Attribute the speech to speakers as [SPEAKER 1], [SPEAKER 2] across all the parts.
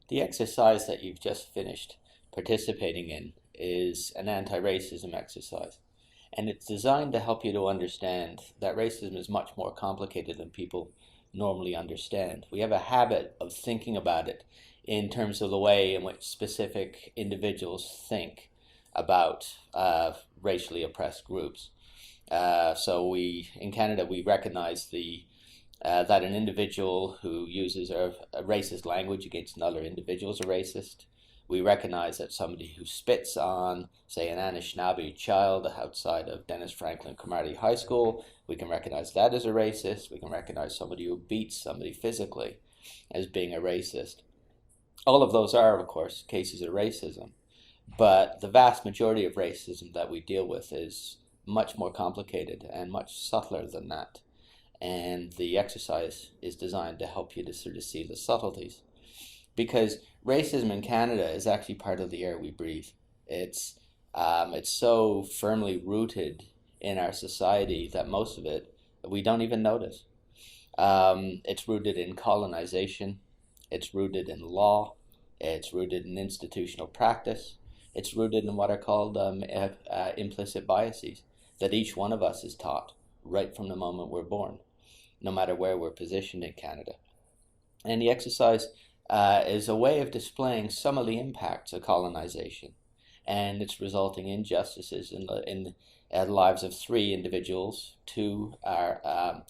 [SPEAKER 1] The exercise that you've just finished participating in is an anti-racism exercise, and it's designed to help you to understand that racism is much more complicated than people normally understand. We have a habit of thinking about it in terms of the way in which specific individuals think about racially oppressed groups. In Canada, we recognize that an individual who uses a racist language against another individual is a racist. We recognize that somebody who spits on, say, an Anishinaawbe child outside of Dennis Franklin Cromartie High School, we can recognize that as a racist. We can recognize somebody who beats somebody physically as being a racist. All of those are, of course, cases of racism. But the vast majority of racism that we deal with is much more complicated and much subtler than that. And the exercise is designed to help you to sort of see the subtleties. Because racism in Canada is actually part of the air we breathe. It's so firmly rooted in our society that most of it we don't even notice. It's rooted in colonization. It's rooted in law. It's rooted in institutional practice. It's rooted in what are called implicit biases that each one of us is taught right from the moment we're born, no matter where we're positioned in Canada. And the exercise is a way of displaying some of the impacts of colonization and its resulting injustices in the lives of three individuals. Two are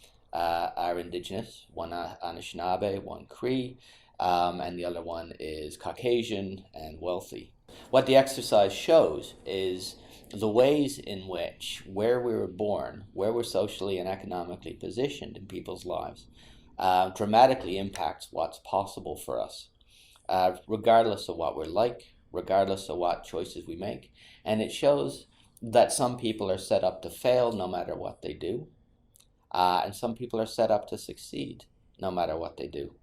[SPEAKER 1] Indigenous, one Anishinaawbe, one Cree, and the other one is Caucasian and wealthy. What the exercise shows is the ways in which where we were born, where we're socially and economically positioned in people's lives, dramatically impacts what's possible for us, regardless of what we're like, regardless of what choices we make. And it shows that some people are set up to fail no matter what they do, and some people are set up to succeed no matter what they do.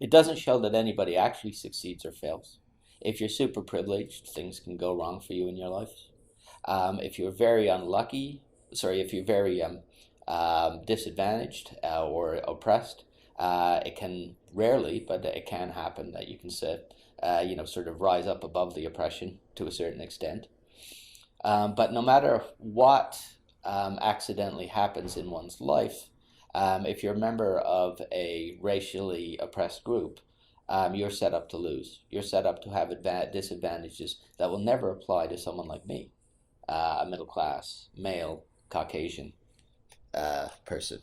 [SPEAKER 1] It doesn't show that anybody actually succeeds or fails. If you're super privileged, things can go wrong for you in your life. If you're very if you're very disadvantaged or oppressed, it can rarely, but it can happen that you can sort of rise up above the oppression to a certain extent. But no matter what accidentally happens in one's life, if you're a member of a racially oppressed group, you're set up to lose. You're set up to have disadvantages that will never apply to someone like me, a middle class, male, Caucasian person.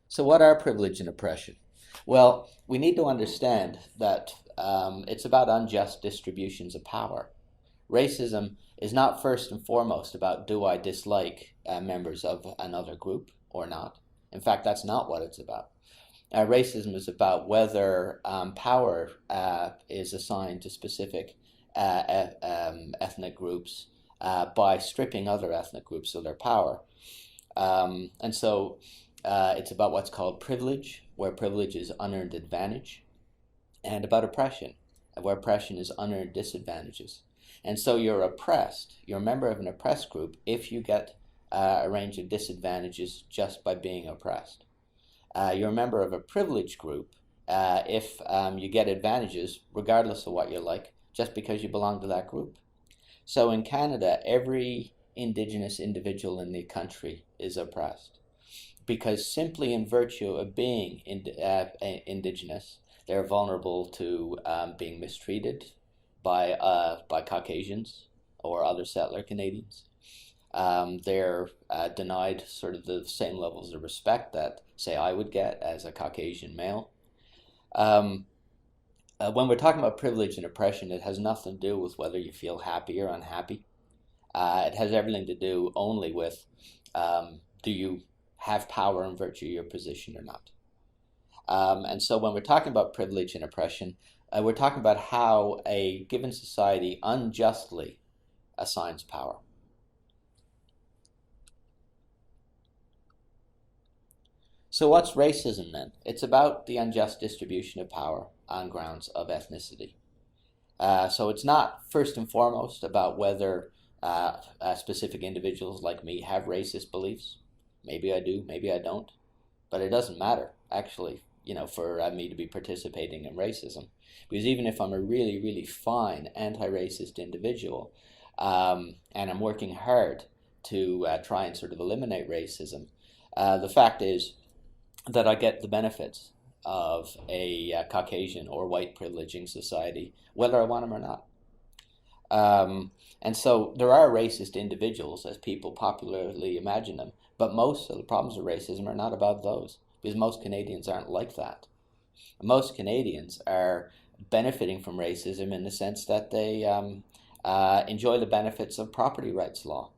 [SPEAKER 1] So what are privilege and oppression? Well, we need to understand that it's about unjust distributions of power. Racism is not first and foremost about do I dislike members of another group or not. In fact, that's not what it's about. Racism is about whether power is assigned to specific ethnic groups by stripping other ethnic groups of their power. And so it's about what's called privilege, where privilege is unearned advantage, and about oppression, where oppression is unearned disadvantages. And so you're oppressed, you're a member of an oppressed group if you get a range of disadvantages just by being oppressed. You're a member of a privileged group if you get advantages regardless of what you're like, just because you belong to that group. So in Canada, every Indigenous individual in the country is oppressed because simply in virtue of being Indigenous, they're vulnerable to being mistreated by Caucasians or other settler Canadians. They're denied sort of the same levels of respect that, say, I would get as a Caucasian male. When we're talking about privilege and oppression, it has nothing to do with whether you feel happy or unhappy. It has everything to do only with do you have power in virtue of your position or not. And so when we're talking about privilege and oppression, we're talking about how a given society unjustly assigns power. So what's racism then? It's about the unjust distribution of power on grounds of ethnicity. So it's not first and foremost about whether specific individuals like me have racist beliefs. Maybe I do, maybe I don't. But it doesn't matter, actually. for me to be participating in racism. Because even if I'm a really, really fine anti-racist individual, and I'm working hard to try and sort of eliminate racism, the fact is that I get the benefits of a Caucasian or white privileging society, whether I want them or not. And so there are racist individuals, as people popularly imagine them, but most of the problems with racism are not about those, because most Canadians aren't like that. Most Canadians are benefiting from racism in the sense that they enjoy the benefits of property rights law,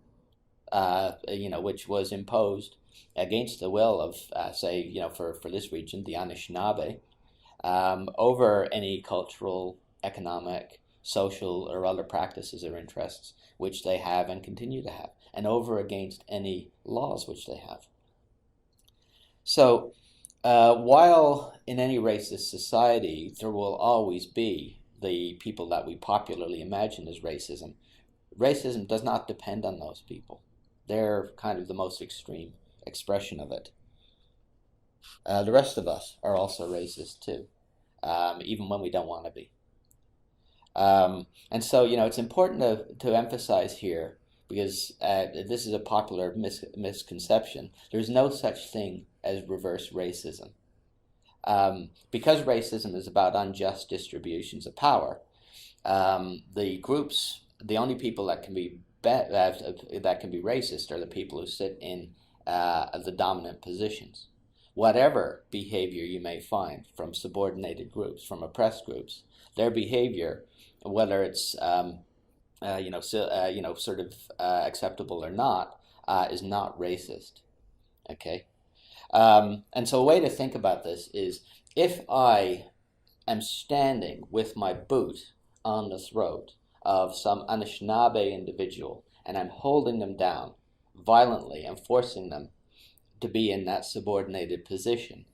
[SPEAKER 1] which was imposed against the will of, say, for this region, the Anishinaawbe, over any cultural, economic, social, or other practices or interests which they have and continue to have, and over against any laws which they have. So, while in any racist society there will always be the people that we popularly imagine as racism, racism does not depend on those people. They're kind of the most extreme expression of it. The rest of us are also racist too, even when we don't want to be. And so, it's important to emphasize here, because this is a popular misconception. There's no such thing as reverse racism. Because racism is about unjust distributions of power, the only people that can be racist are the people who sit in the dominant positions. Whatever behavior you may find from subordinated groups, from oppressed groups, their behavior, whether it's acceptable or not, is not racist. Okay, and so a way to think about this is, if I am standing with my boot on the throat of some Anishinaawbe individual and I'm holding them down violently and forcing them to be in that subordinated position,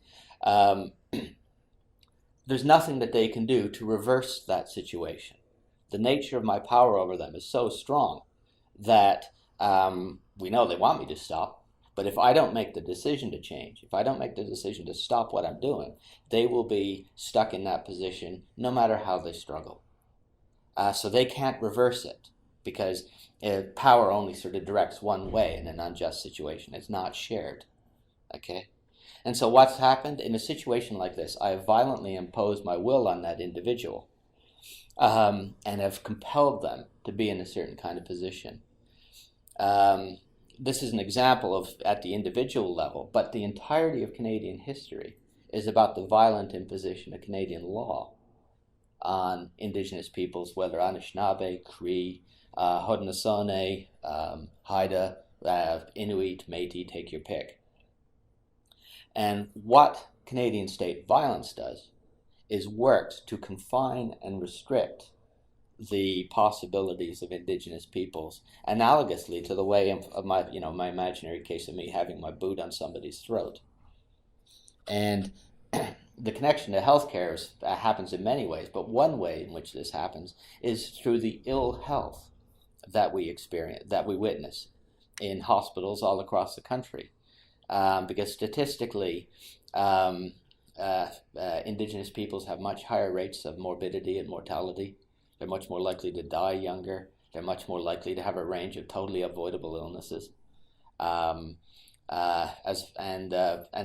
[SPEAKER 1] there's nothing that they can do to reverse that situation. The nature of my power over them is so strong that we know they want me to stop, but if I don't make the decision to change, if I don't make the decision to stop what I'm doing, they will be stuck in that position no matter how they struggle. So they can't reverse it, because power only sort of directs one way in an unjust situation. It's not shared. Okay? And so what's happened in a situation like this, I have violently imposed my will on that individual, and have compelled them to be in a certain kind of position. This is an example of at the individual level, but the entirety of Canadian history is about the violent imposition of Canadian law on Indigenous peoples, whether Anishinaabe, Cree, Haudenosaunee, Haida, Inuit, Métis, take your pick. And what Canadian state violence does is works to confine and restrict the possibilities of Indigenous peoples, analogously to the way of my imaginary case of me having my boot on somebody's throat. And the connection to healthcare happens in many ways, but one way in which this happens is through the ill health that we experience, that we witness in hospitals all across the country. Because statistically, Indigenous peoples have much higher rates of morbidity and mortality. They're much more likely to die younger. They're much more likely to have a range of totally avoidable illnesses. And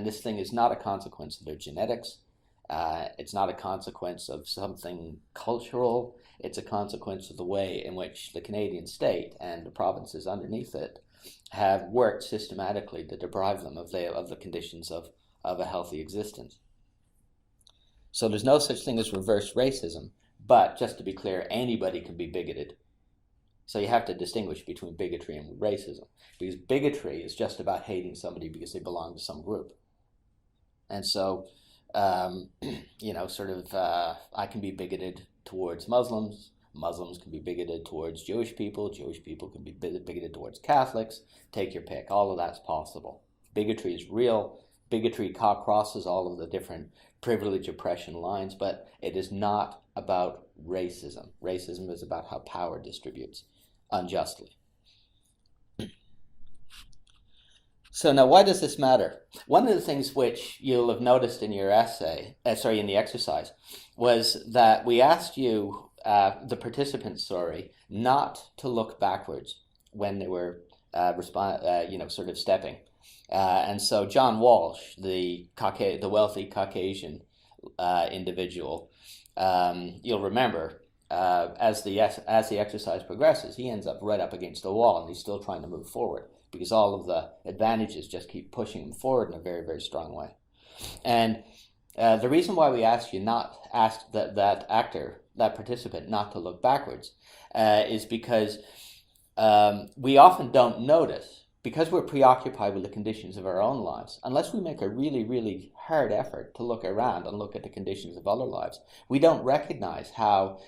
[SPEAKER 1] this thing is not a consequence of their genetics. It's not a consequence of something cultural. It's a consequence of the way in which the Canadian state and the provinces underneath it have worked systematically to deprive them of the conditions of a healthy existence. So there's no such thing as reverse racism, but just to be clear, anybody can be bigoted. So you have to distinguish between bigotry and racism, because bigotry is just about hating somebody because they belong to some group. And so, I can be bigoted towards Muslims. Muslims can be bigoted towards Jewish people can be bigoted towards Catholics, take your pick. All of that's possible. Bigotry is real. Bigotry crosses all of the different privilege oppression lines, but it is not about racism. Racism is about how power distributes unjustly. So now, why does this matter? One of the things which you'll have noticed in your in the exercise, was that we asked you, the participants, not to look backwards when they were sort of stepping. And so John Walsh, the wealthy Caucasian individual, you'll remember, as the exercise progresses, he ends up right up against the wall, and he's still trying to move forward because all of the advantages just keep pushing him forward in a very, very strong way. And the reason why we asked that participant not to look backwards, is because we often don't notice, because we're preoccupied with the conditions of our own lives, unless we make a really, really hard effort to look around and look at the conditions of other lives, we don't recognize how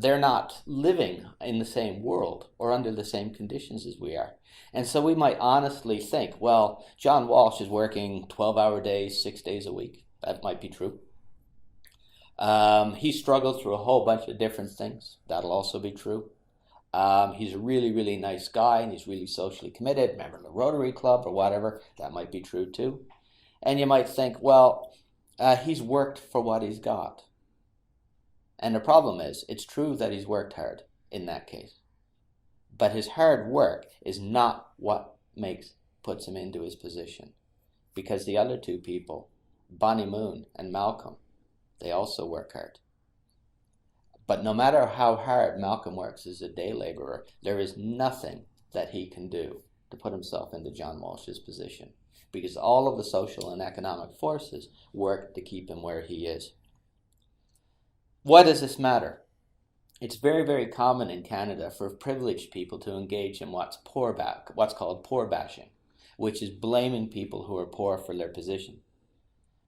[SPEAKER 1] they're not living in the same world or under the same conditions as we are. And so we might honestly think, well, John Walsh is working 12-hour days, 6 days a week. That might be true. He struggled through a whole bunch of different things. That'll also be true. He's a really, really nice guy, and he's really socially committed, member of the Rotary Club or whatever. That might be true too. And you might think, well, he's worked for what he's got. And the problem is, it's true that he's worked hard in that case. But his hard work is not what puts him into his position. Because the other two people, Bonnie Moon and Malcolm, they also work hard. But no matter how hard Malcolm works as a day laborer, there is nothing that he can do to put himself into John Walsh's position, because all of the social and economic forces work to keep him where he is. Why does this matter? It's very, very common in Canada for privileged people to engage in what's called poor bashing, which is blaming people who are poor for their position,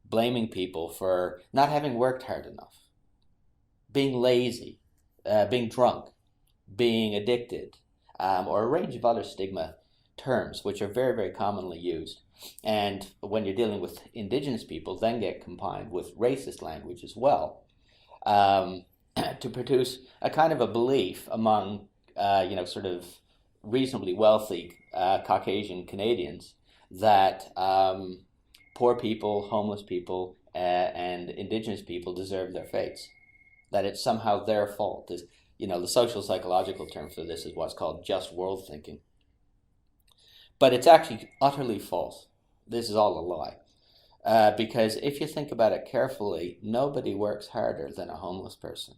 [SPEAKER 1] blaming people for not having worked hard enough, being lazy, being drunk, being addicted, or a range of other stigma terms which are very, very commonly used. And when you're dealing with Indigenous people, then get combined with racist language as well, to produce a kind of a belief among, sort of reasonably wealthy Caucasian Canadians that poor people, homeless people, and Indigenous people deserve their fates. That it's somehow their fault. The social psychological term for this is what's called just world thinking. But it's actually utterly false. This is all a lie. Because if you think about it carefully, nobody works harder than a homeless person.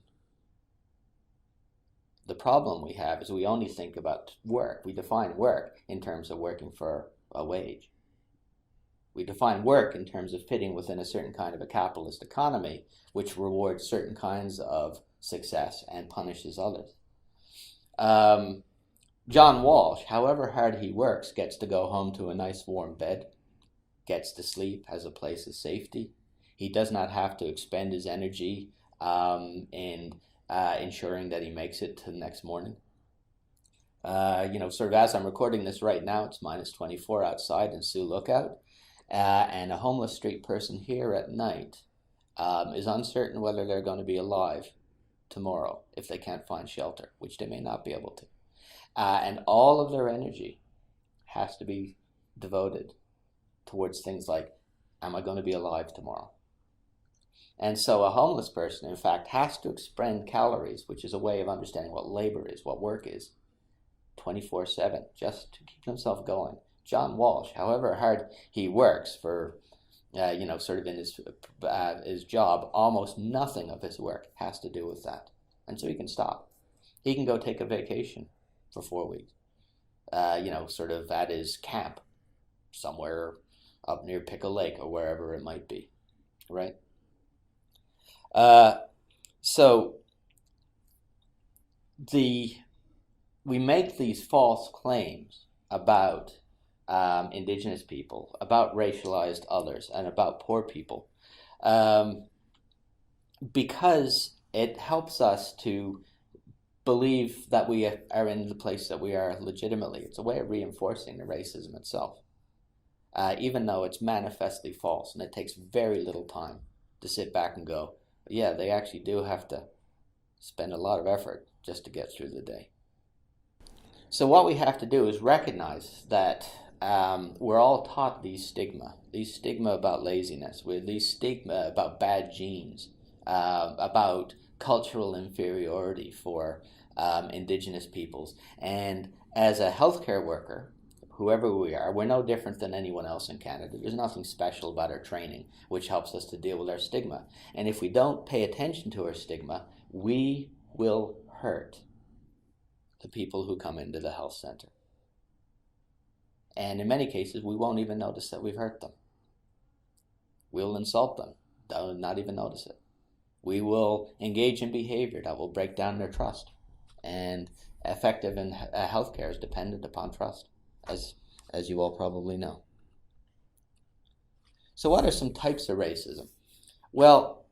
[SPEAKER 1] The problem we have is we only think about work. We define work in terms of working for a wage. We define work in terms of fitting within a certain kind of a capitalist economy, which rewards certain kinds of success and punishes others. John Walsh, however hard he works, gets to go home to a nice warm bed, gets to sleep, has a place of safety. He does not have to expend his energy in ensuring that he makes it to the next morning. Sort of as I'm recording this right now, it's -24 outside in Sioux Lookout. And a homeless street person here at night is uncertain whether they're going to be alive tomorrow if they can't find shelter, which they may not be able to. And all of their energy has to be devoted towards things like, am I going to be alive tomorrow? And so a homeless person, in fact, has to expend calories, which is a way of understanding what labor is, what work is, 24/7, just to keep himself going. John Walsh, however hard he works for, sort of in his job, almost nothing of his work has to do with that. And so he can stop. He can go take a vacation for 4 weeks, sort of at his camp somewhere up near Pickle Lake or wherever it might be, right? So we make these false claims about Indigenous people, about racialized others, and about poor people, because it helps us to believe that we are in the place that we are legitimately. It's a way of reinforcing the racism itself, even though it's manifestly false, and it takes very little time to sit back and go, yeah, they actually do have to spend a lot of effort just to get through the day. So what we have to do is recognize that we're all taught these stigma about laziness, these stigma about bad genes, about cultural inferiority for indigenous peoples. And as a healthcare worker, whoever we are, we're no different than anyone else in Canada. There's nothing special about our training which helps us to deal with our stigma. And if we don't pay attention to our stigma, we will hurt the people who come into the health center. And in many cases, we won't even notice that we've hurt them. We'll insult them, they'll not even notice it. We will engage in behavior that will break down their trust. And effective in healthcare is dependent upon trust, as you all probably know. So what are some types of racism? Well,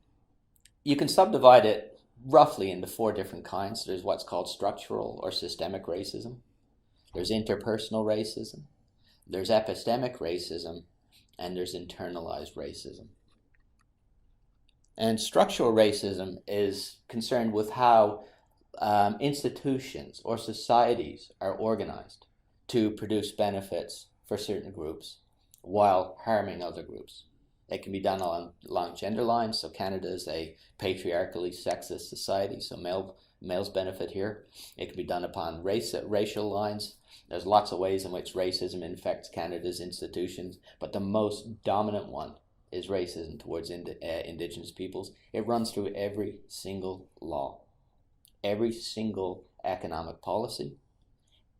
[SPEAKER 1] you can subdivide it roughly into 4 different kinds. There's what's called structural or systemic racism. There's interpersonal racism. There's epistemic racism. And there's internalized racism. And structural racism is concerned with how institutions or societies are organized to produce benefits for certain groups while harming other groups. It can be done along gender lines. So Canada is a patriarchally sexist society, so males benefit here. It can be done upon racial lines. There's lots of ways in which racism infects Canada's institutions, but the most dominant one is racism towards Indigenous peoples. It runs through every single law, every single economic policy,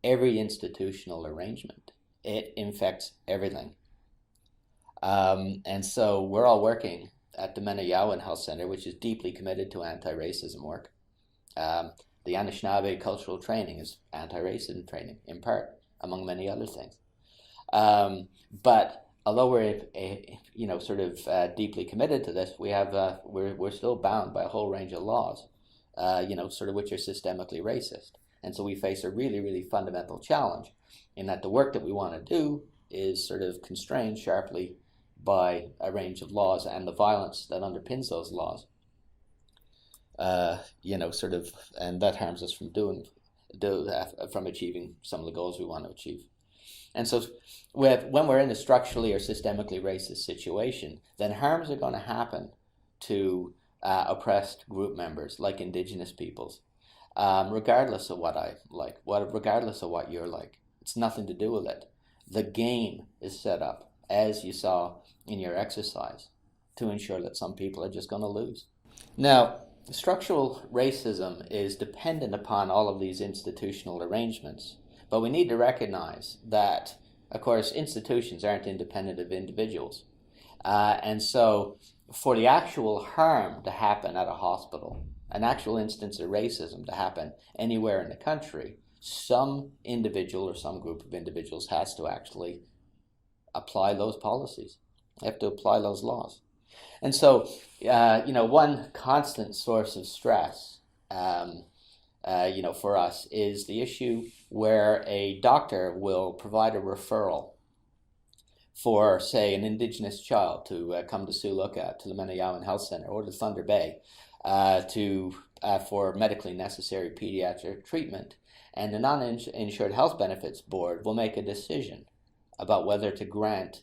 [SPEAKER 1] every institutional arrangement. It infects everything. And so we're all working at the Menayawan Health Center, which is deeply committed to anti-racism work. The Anishinaawbe cultural training is anti-racism training, in part, among many other things. But although we're deeply committed to this, we're still bound by a whole range of laws, which are systemically racist. And so we face a really, really fundamental challenge in that the work that we want to do is sort of constrained sharply by a range of laws and the violence that underpins those laws. And that harms us from achieving some of the goals we want to achieve. And so when we're in a structurally or systemically racist situation, then harms are going to happen to oppressed group members like Indigenous peoples, regardless of what I like, regardless of what you're like. It's nothing to do with it. The game is set up, as you saw in your exercise, to ensure that some people are just going to lose. Now, structural racism is dependent upon all of these institutional arrangements, but we need to recognize that, of course, institutions aren't independent of individuals. And so for the actual harm to happen at a hospital, an actual instance of racism to happen anywhere in the country, some individual or some group of individuals has to actually apply those policies. They have to apply those laws. And so, one constant source of stress, for us is the issue where a doctor will provide a referral for, say, an Indigenous child to come to Sioux Lookout, to the Menayawan Health Center, or to Thunder Bay, for medically necessary pediatric treatment. And the Non-Insured Health Benefits Board will make a decision about whether to grant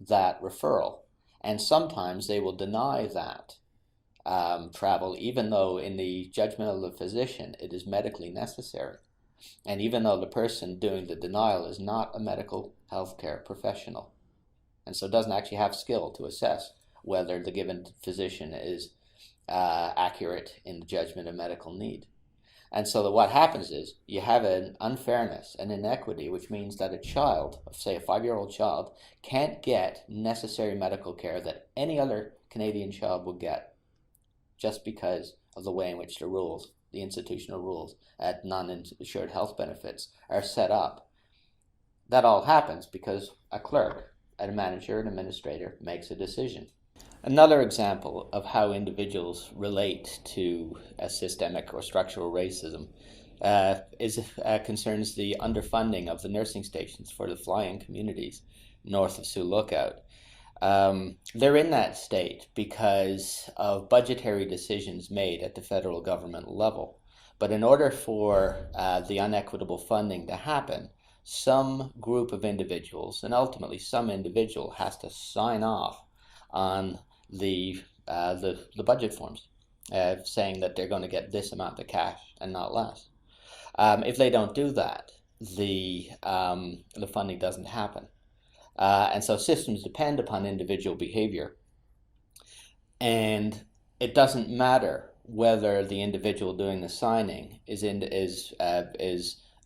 [SPEAKER 1] that referral. And sometimes they will deny that travel, even though in the judgment of the physician it is medically necessary. And even though the person doing the denial is not a medical healthcare professional, and so doesn't actually have skill to assess whether the given physician is accurate in the judgment of medical need. And so what happens is you have an unfairness, an inequity, which means that a child, say a 5-year-old child, can't get necessary medical care that any other Canadian child would get just because of the way in which the rules, the institutional rules at non-insured health benefits are set up. That all happens because a clerk, a manager, an administrator makes a decision. Another example of how individuals relate to a systemic or structural racism concerns the underfunding of the nursing stations for the fly-in communities north of Sioux Lookout. They're in that state because of budgetary decisions made at the federal government level. But in order for the unequitable funding to happen, some group of individuals, and ultimately some individual, has to sign off on the budget forms, saying that they're going to get this amount of cash and not less. If they don't do that, the funding doesn't happen. And so systems depend upon individual behavior. And it doesn't matter whether the individual doing the signing is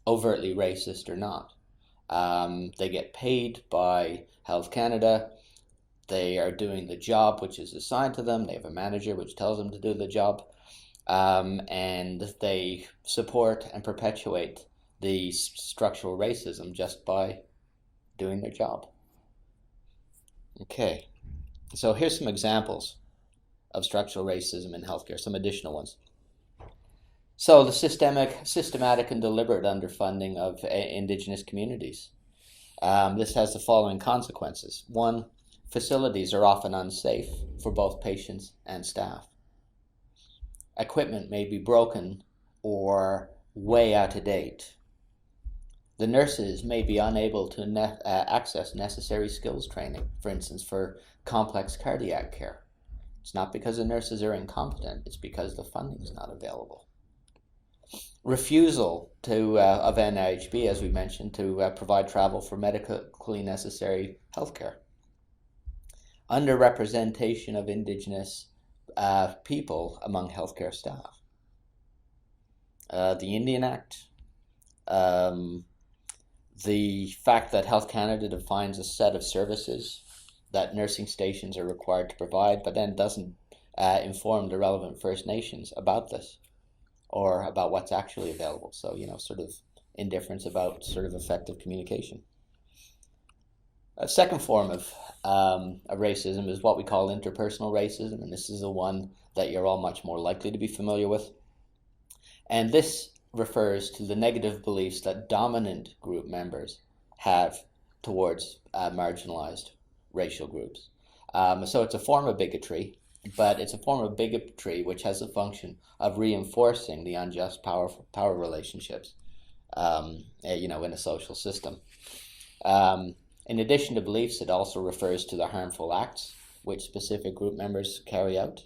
[SPEAKER 1] overtly racist or not. They get paid by Health Canada. They are doing the job which is assigned to them. They have a manager which tells them to do the job. And they support and perpetuate the structural racism just by doing their job. Okay, so here's some examples of structural racism in healthcare, some additional ones. So the systematic and deliberate underfunding of Indigenous communities. This has the following consequences. One, facilities are often unsafe for both patients and staff. Equipment may be broken or way out of date. The nurses may be unable to access necessary skills training, for instance, for complex cardiac care. It's not because the nurses are incompetent, it's because the funding is not available. Refusal of NIHB, as we mentioned, to provide travel for medically necessary healthcare. Underrepresentation of Indigenous people among healthcare staff. The Indian Act. The fact that Health Canada defines a set of services that nursing stations are required to provide, but then doesn't inform the relevant First Nations about this or about what's actually available. So, sort of indifference about sort of effective communication. A second form of racism is what we call interpersonal racism, and this is the one that you're all much more likely to be familiar with. And this refers to the negative beliefs that dominant group members have towards marginalized racial groups. So it's a form of bigotry, but it's a form of bigotry which has the function of reinforcing the unjust power relationships, in a social system. In addition to beliefs, it also refers to the harmful acts which specific group members carry out.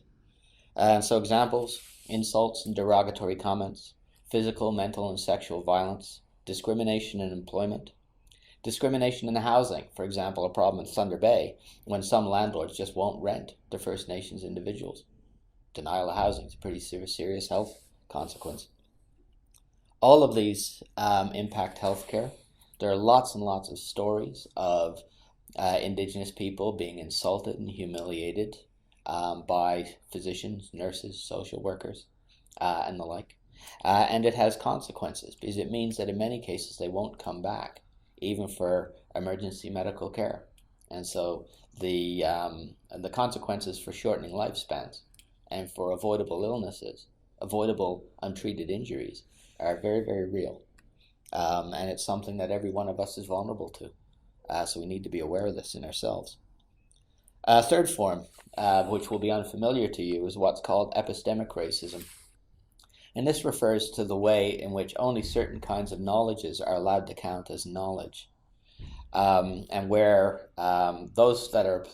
[SPEAKER 1] So examples: insults and derogatory comments, physical, mental, and sexual violence, discrimination in employment, discrimination in housing. For example, a problem in Thunder Bay when some landlords just won't rent to First Nations individuals. Denial of housing is a pretty serious health consequence. All of these impact healthcare. There are lots and lots of stories of Indigenous people being insulted and humiliated by physicians, nurses, social workers, and the like. And it has consequences because it means that in many cases they won't come back, even for emergency medical care. And so the consequences for shortening lifespans and for avoidable illnesses, avoidable untreated injuries, are very, very real. And it's something that every one of us is vulnerable to. So we need to be aware of this in ourselves. Third form, which will be unfamiliar to you, is what's called epistemic racism. And this refers to the way in which only certain kinds of knowledges are allowed to count as knowledge. And where those that are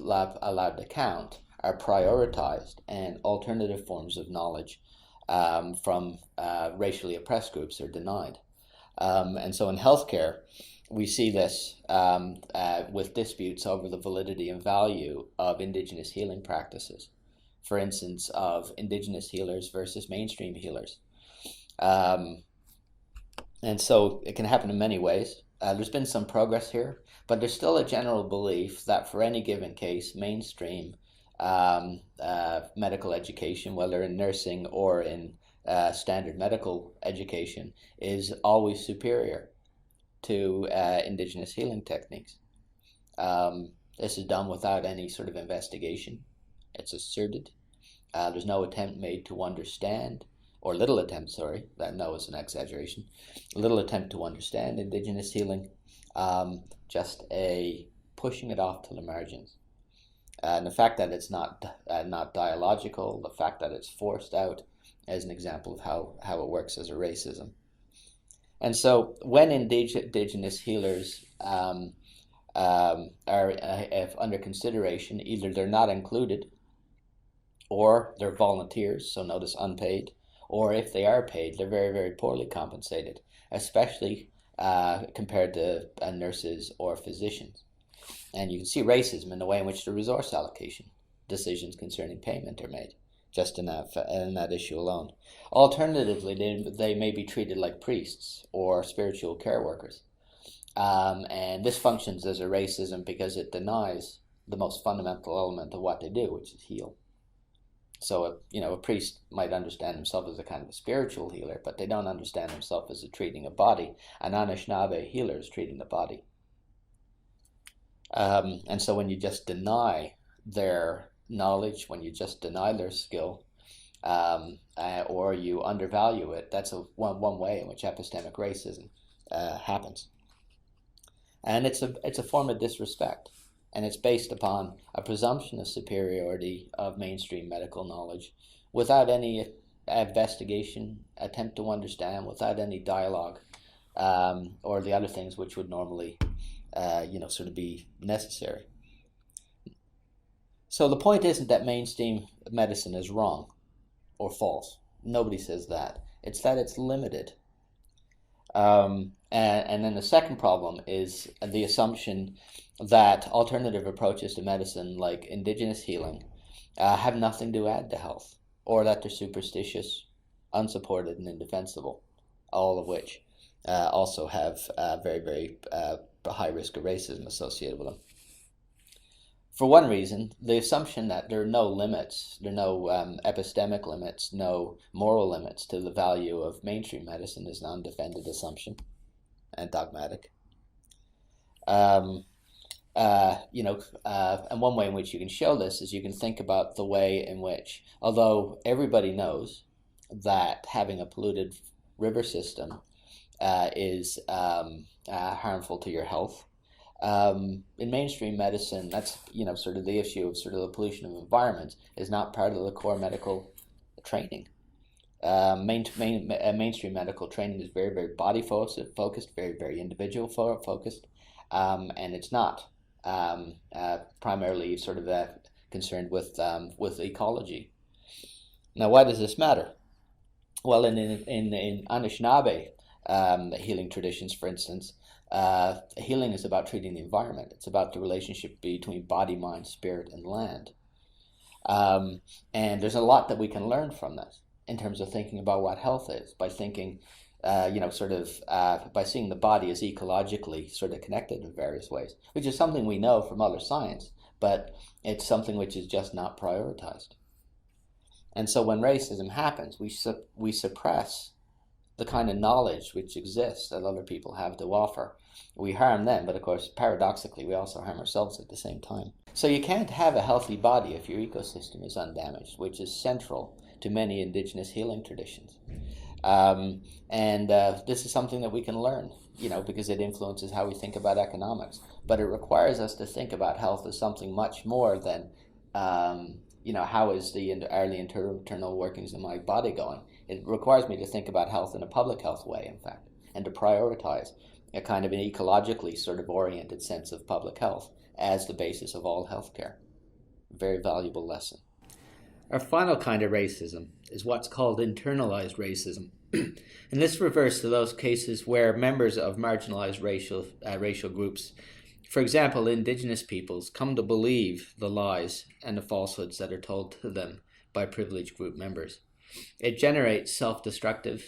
[SPEAKER 1] allowed to count are prioritized, and alternative forms of knowledge from racially oppressed groups are denied. And so in healthcare, we see this with disputes over the validity and value of Indigenous healing practices. For instance, of Indigenous healers versus mainstream healers. And so it can happen in many ways. There's been some progress here, but there's still a general belief that for any given case, mainstream medical education, whether in nursing or in standard medical education, is always superior to Indigenous healing techniques. This is done without any sort of investigation. It's asserted. There's no attempt made to understand, or little attempt, that no is an exaggeration, little attempt to understand Indigenous healing, just a pushing it off to the margins. And the fact that it's not dialogical, the fact that it's forced out, as an example of how it works as a racism. And so when indigenous healers are under consideration, either they're not included or they're volunteers, so notice unpaid, or if they are paid, they're very, very poorly compensated, especially compared to nurses or physicians. And you can see racism in the way in which the resource allocation decisions concerning payment are made, just in that issue alone. Alternatively, they may be treated like priests or spiritual care workers. And this functions as a racism because it denies the most fundamental element of what they do, which is heal. So, a priest might understand himself as a kind of a spiritual healer, but they don't understand himself as treating a body. An Anishinaawbe healer is treating the body. And so when you just deny their knowledge, when you just deny their skill, or you undervalue it, that's one way in which epistemic racism happens. And it's a form of disrespect. And it's based upon a presumption of superiority of mainstream medical knowledge without any investigation, attempt to understand, without any dialogue, or the other things which would normally, sort of be necessary. So the point isn't that mainstream medicine is wrong or false. Nobody says that. It's that it's limited. And then the second problem is the assumption that alternative approaches to medicine, like indigenous healing, have nothing to add to health, or that they're superstitious, unsupported, and indefensible, all of which also have very, very high risk of racism associated with them. For one reason, the assumption that there are no limits, there are no epistemic limits, no moral limits to the value of mainstream medicine is an undefended assumption and dogmatic. And one way in which you can show this is you can think about the way in which, although everybody knows that having a polluted river system is harmful to your health, in mainstream medicine, that's sort of the issue of sort of the pollution of environments is not part of the core medical training. Mainstream medical training is very, very body focused, very, very individual focused, and it's not primarily sort of concerned with ecology. Now, why does this matter? Well, in Anishinaawbe healing traditions, for instance, healing is about treating the environment. It's about the relationship between body, mind, spirit, and land. And there's a lot that we can learn from this in terms of thinking about what health is, by thinking, by seeing the body as ecologically sort of connected in various ways, which is something we know from other science, but it's something which is just not prioritized. And so when racism happens, we suppress the kind of knowledge which exists that other people have to offer. We harm them, but of course, paradoxically, we also harm ourselves at the same time. So you can't have a healthy body if your ecosystem is undamaged, which is central to many indigenous healing traditions. This is something that we can learn, because it influences how we think about economics. But it requires us to think about health as something much more than, how is the internal workings of my body going? It requires me to think about health in a public health way, in fact, and to prioritize a kind of an ecologically sort of oriented sense of public health as the basis of all healthcare. Very valuable lesson. Our final kind of racism is what's called internalized racism. And this refers to those cases where members of marginalized racial groups, for example, indigenous peoples, come to believe the lies and the falsehoods that are told to them by privileged group members. It generates self-destructive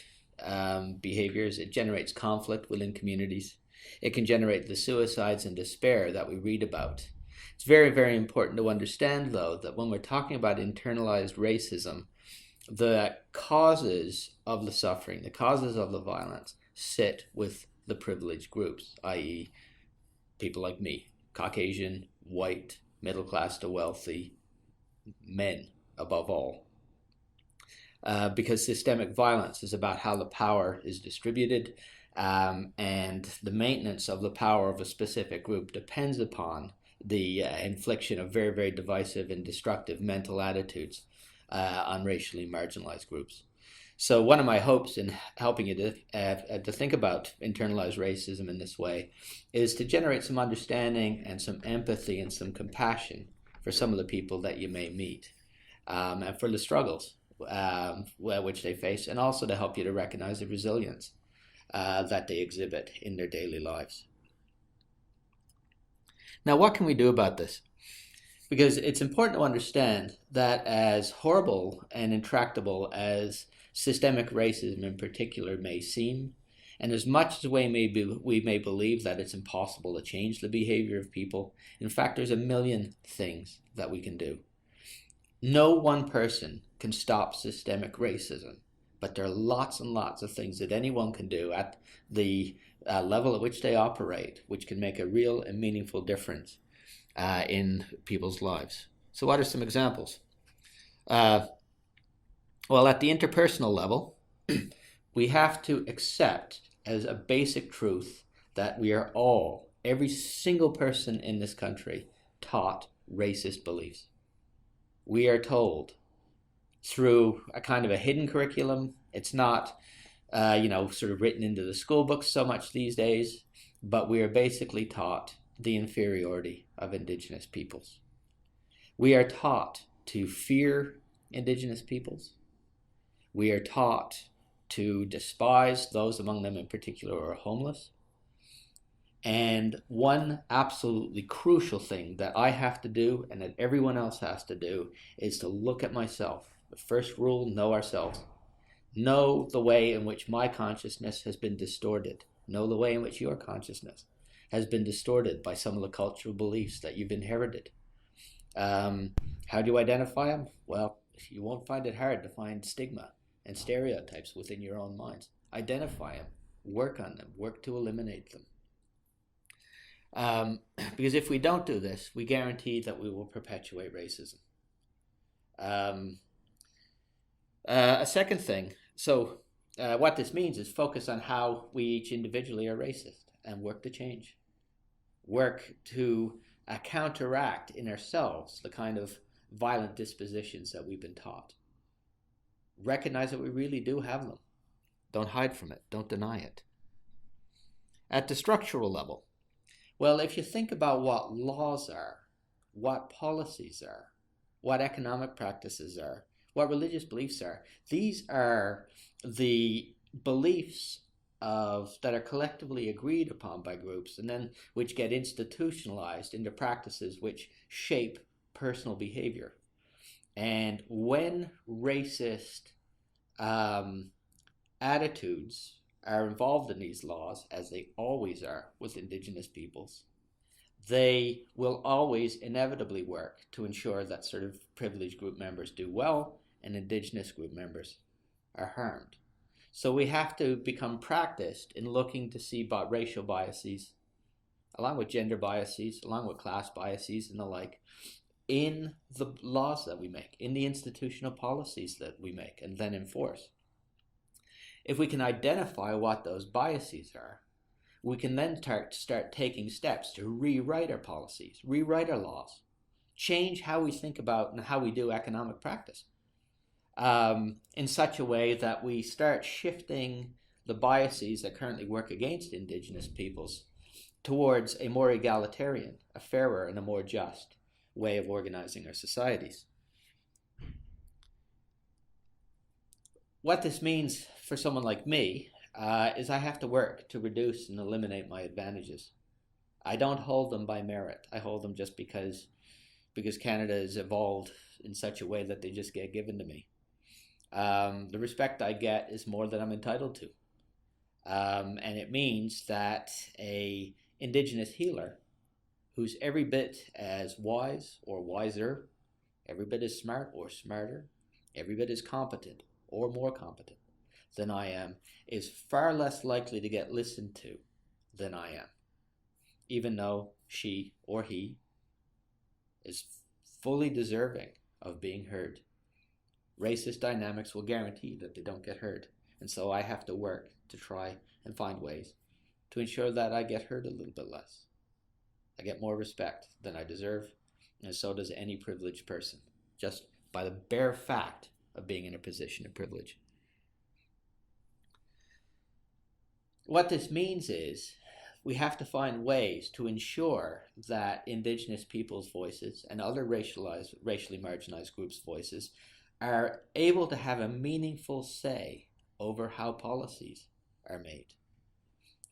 [SPEAKER 1] behaviors. It generates conflict within communities. It can generate the suicides and despair that we read about. It's very, very important to understand, though, that when we're talking about internalized racism, the causes of the suffering, the causes of the violence, sit with the privileged groups, i.e. people like me, Caucasian, white, middle class to wealthy, men above all. Because systemic violence is about how the power is distributed, and the maintenance of the power of a specific group depends upon the infliction of very, very divisive and destructive mental attitudes on racially marginalized groups. So one of my hopes in helping you to think about internalized racism in this way is to generate some understanding and some empathy and some compassion for some of the people that you may meet, and for the struggles which they face, and also to help you to recognize the resilience that they exhibit in their daily lives. Now, what can we do about this? Because it's important to understand that as horrible and intractable as systemic racism in particular may seem, and as much as we may believe that it's impossible to change the behavior of people, in fact, there's a million things that we can do. No one person can stop systemic racism, but there are lots and lots of things that anyone can do at the level at which they operate, which can make a real and meaningful difference in people's lives. So what are some examples? Well, at the interpersonal level, we have to accept as a basic truth that we are all, every single person in this country, taught racist beliefs. We are told through a kind of a hidden curriculum. It's not, sort of written into the school books so much these days, but we are basically taught the inferiority of Indigenous peoples. We are taught to fear Indigenous peoples. We are taught to despise those among them in particular who are homeless. And one absolutely crucial thing that I have to do and that everyone else has to do is to look at myself. The first rule, know ourselves. Know the way in which my consciousness has been distorted. Know the way in which your consciousness has been distorted by some of the cultural beliefs that you've inherited. How do you identify them? Well, you won't find it hard to find stigma and stereotypes within your own minds. Identify them, work on them, work to eliminate them. Because if we don't do this, we guarantee that we will perpetuate racism. A second thing, what this means is focus on how we each individually are racist and work to change. Work to counteract in ourselves the kind of violent dispositions that we've been taught. Recognize that we really do have them. Don't hide from it. Don't deny it. At the structural level, well, if you think about what laws are, what policies are, what economic practices are, what religious beliefs are, these are the beliefs that are collectively agreed upon by groups and then which get institutionalized into practices which shape personal behavior. And when racist attitudes are involved in these laws, as they always are with Indigenous peoples, they will always inevitably work to ensure that sort of privileged group members do well and Indigenous group members are harmed. So we have to become practiced in looking to see about racial biases, along with gender biases, along with class biases and the like, in the laws that we make, in the institutional policies that we make and then enforce. If we can identify what those biases are, we can then start taking steps to rewrite our policies, rewrite our laws, change how we think about and how we do economic practice, in such a way that we start shifting the biases that currently work against Indigenous peoples towards a more egalitarian, a fairer, and a more just way of organizing our societies. What this means for someone like me is I have to work to reduce and eliminate my advantages. I don't hold them by merit. I hold them just because Canada has evolved in such a way that they just get given to me. The respect I get is more than I'm entitled to. And it means that a Indigenous healer who's every bit as wise or wiser, every bit as smart or smarter, every bit as competent or more competent than I am, is far less likely to get listened to than I am, even though she or he is fully deserving of being heard. Racist dynamics will guarantee that they don't get heard, and so I have to work to try and find ways to ensure that I get heard a little bit less. I get more respect than I deserve, and so does any privileged person, just by the bare fact of being in a position of privilege. What this means is we have to find ways to ensure that indigenous people's voices and other racially marginalized groups' voices are able to have a meaningful say over how policies are made.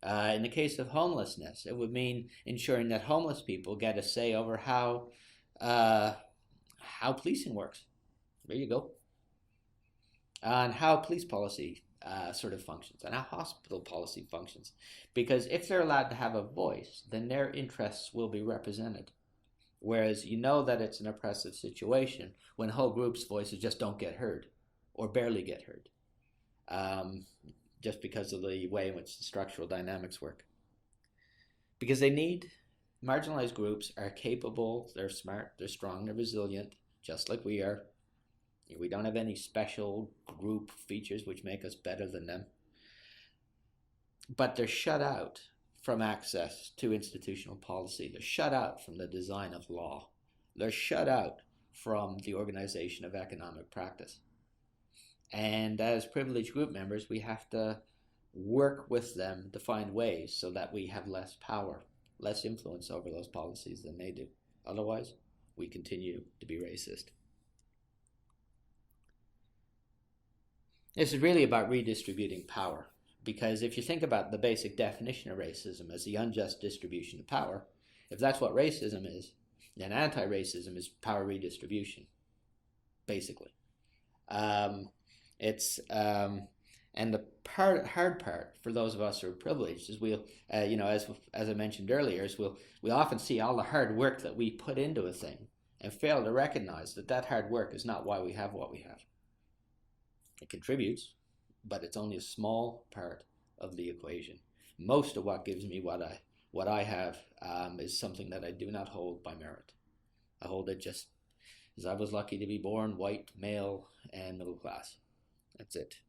[SPEAKER 1] In the case of homelessness, it would mean ensuring that homeless people get a say over how policing works. There you go. And how police policy sort of functions and how hospital policy functions. Because if they're allowed to have a voice, then their interests will be represented. Whereas you know that it's an oppressive situation when whole groups' voices just don't get heard or barely get heard, just because of the way in which the structural dynamics work. Because marginalized groups are capable, they're smart, they're strong, they're resilient, just like we are. We don't have any special group features which make us better than them. But they're shut out from access to institutional policy. They're shut out from the design of law. They're shut out from the organization of economic practice. And as privileged group members, we have to work with them to find ways so that we have less power, less influence over those policies than they do. Otherwise, we continue to be racist. This is really about redistributing power, because if you think about the basic definition of racism as the unjust distribution of power, if that's what racism is, then anti-racism is power redistribution, basically. And the hard part for those of us who are privileged is we'll, as I mentioned earlier, is we often see all the hard work that we put into a thing and fail to recognize that hard work is not why we have what we have. It contributes, but it's only a small part of the equation. Most of what gives me what I have is something that I do not hold by merit. I hold it just as I was lucky to be born white, male, and middle class. That's it.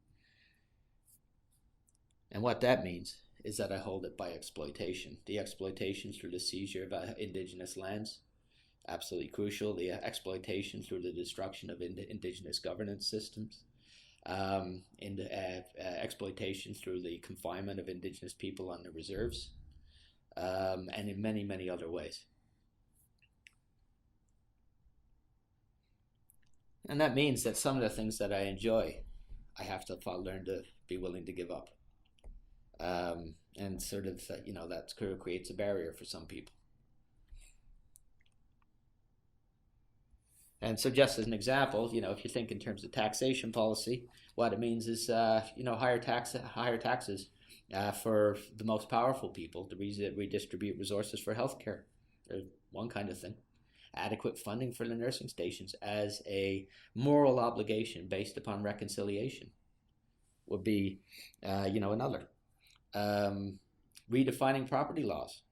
[SPEAKER 1] And what that means is that I hold it by exploitation. The exploitation through the seizure of indigenous lands, absolutely crucial. The exploitation through the destruction of indigenous governance systems. Exploitation through the confinement of indigenous people on the reserves, and in many, many other ways. And that means that some of the things that I enjoy, I have to learn to be willing to give up. And sort of, that creates a barrier for some people. And so just as an example, if you think in terms of taxation policy, what it means is, higher taxes for the most powerful people to redistribute resources for healthcare. There's one kind of thing. Adequate funding for the nursing stations as a moral obligation based upon reconciliation would be, another. Redefining property laws.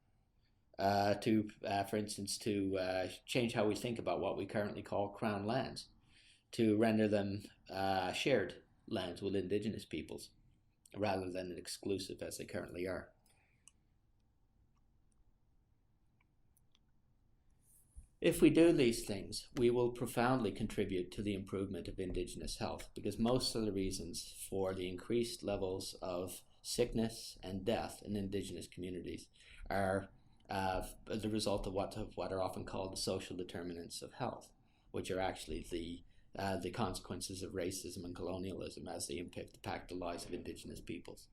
[SPEAKER 1] For instance, to change how we think about what we currently call crown lands, to render them shared lands with indigenous peoples, rather than exclusive as they currently are. If we do these things, we will profoundly contribute to the improvement of indigenous health, because most of the reasons for the increased levels of sickness and death in indigenous communities are the result of what are often called the social determinants of health, which are actually the consequences of racism and colonialism as they impact the lives of indigenous peoples.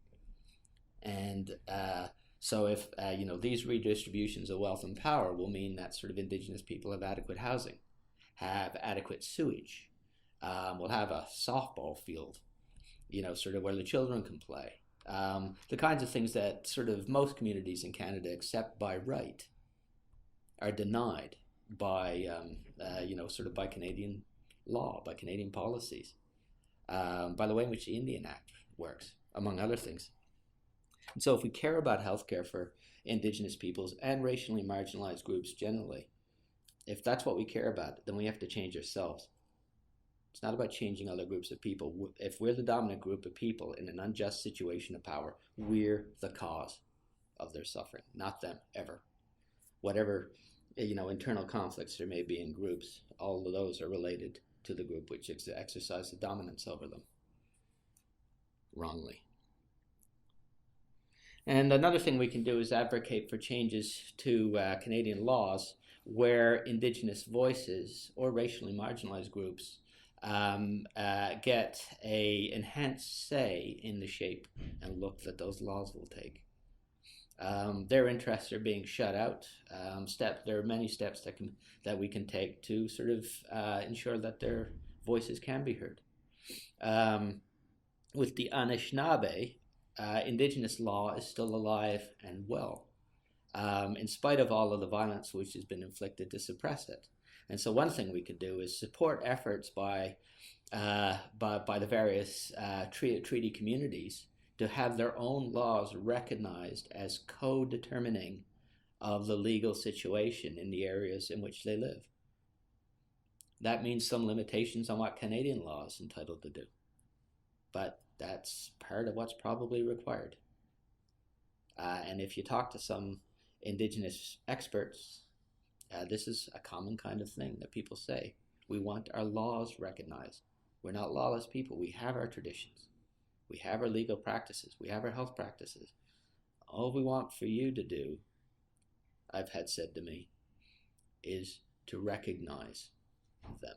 [SPEAKER 1] And so if these redistributions of wealth and power will mean that sort of indigenous people have adequate housing, have adequate sewage, will have a softball field, sort of where the children can play. The kinds of things that sort of most communities in Canada accept by right are denied by, by Canadian law, by Canadian policies, by the way in which the Indian Act works, among other things. And so if we care about healthcare for Indigenous peoples and racially marginalized groups generally, if that's what we care about, then we have to change ourselves. It's not about changing other groups of people. If we're the dominant group of people in an unjust situation of power, we're the cause of their suffering, not them, ever. Whatever, internal conflicts there may be in groups, all of those are related to the group which exercise the dominance over them wrongly. And another thing we can do is advocate for changes to Canadian laws where Indigenous voices or racially marginalized groups get a enhanced say in the shape and look that those laws will take. Their interests are being shut out. There are many steps that we can take to sort of ensure that their voices can be heard. With the Anishinaawbe, Indigenous law is still alive and well, in spite of all of the violence which has been inflicted to suppress it. And so one thing we could do is support efforts by the various treaty communities to have their own laws recognized as co-determining of the legal situation in the areas in which they live. That means some limitations on what Canadian law is entitled to do. But that's part of what's probably required. And if you talk to some Indigenous experts, this is a common kind of thing that people say. We want our laws recognized. We're not lawless people. We have our traditions. We have our legal practices. We have our health practices. All we want for you to do, I've had said to me, is to recognize them.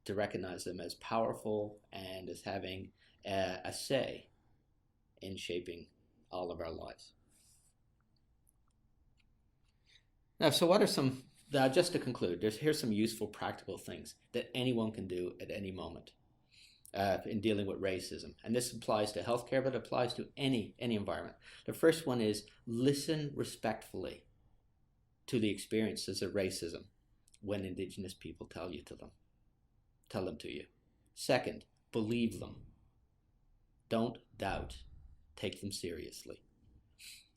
[SPEAKER 1] To recognize them as powerful and as having a say in shaping all of our lives. Now, so what are some, just to conclude, here's some useful practical things that anyone can do at any moment in dealing with racism. And this applies to healthcare, but it applies to any environment. The first one is listen respectfully to the experiences of racism when Indigenous people tell them to you. Second, believe them. Don't doubt. Take them seriously.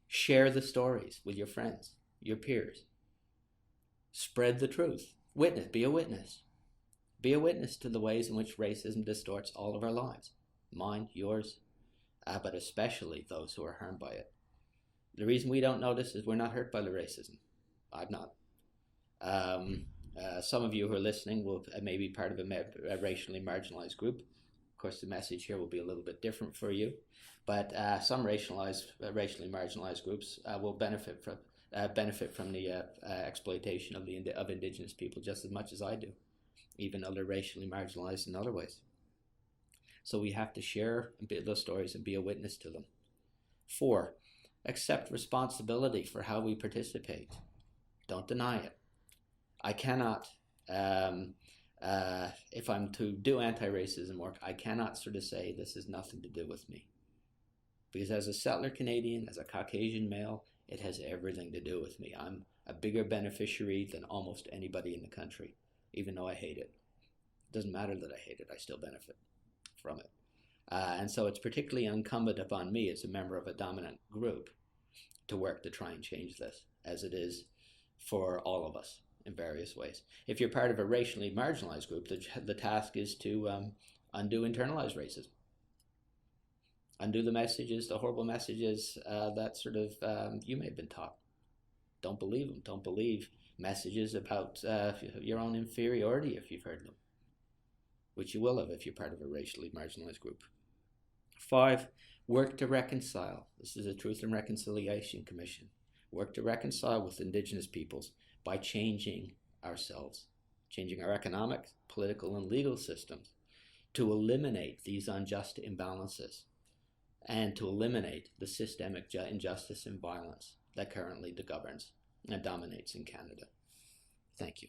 [SPEAKER 1] Share the stories with your friends, your peers. Spread the truth. Be a witness. Be a witness to the ways in which racism distorts all of our lives. Mine, yours, but especially those who are harmed by it. The reason we don't notice is we're not hurt by the racism. I'm not. Some of you who are listening will may be part of a racially marginalized group. Of course, the message here will be a little bit different for you, but some racially marginalized groups will benefit from the exploitation of Indigenous people just as much as I do, even though they're racially marginalized in other ways. So we have to share those stories and be a witness to them. 4, accept responsibility for how we participate. Don't deny it. I cannot, if I'm to do anti-racism work, I cannot sort of say this has nothing to do with me. Because as a settler Canadian, as a Caucasian male, it has everything to do with me. I'm a bigger beneficiary than almost anybody in the country, even though I hate it. It doesn't matter that I hate it, I still benefit from it. And so it's particularly incumbent upon me as a member of a dominant group to work to try and change this, as it is for all of us in various ways. If you're part of a racially marginalized group, the task is to undo internalized racism. Undo the messages, the horrible messages that sort of you may have been taught. Don't believe them. Don't believe messages about your own inferiority if you've heard them, which you will have if you're part of a racially marginalized group. 5, work to reconcile. This is a Truth and Reconciliation Commission. Work to reconcile with Indigenous peoples by changing ourselves, changing our economic, political, and legal systems to eliminate these unjust imbalances and to eliminate the systemic injustice and violence that currently governs and dominates in Canada. Thank you.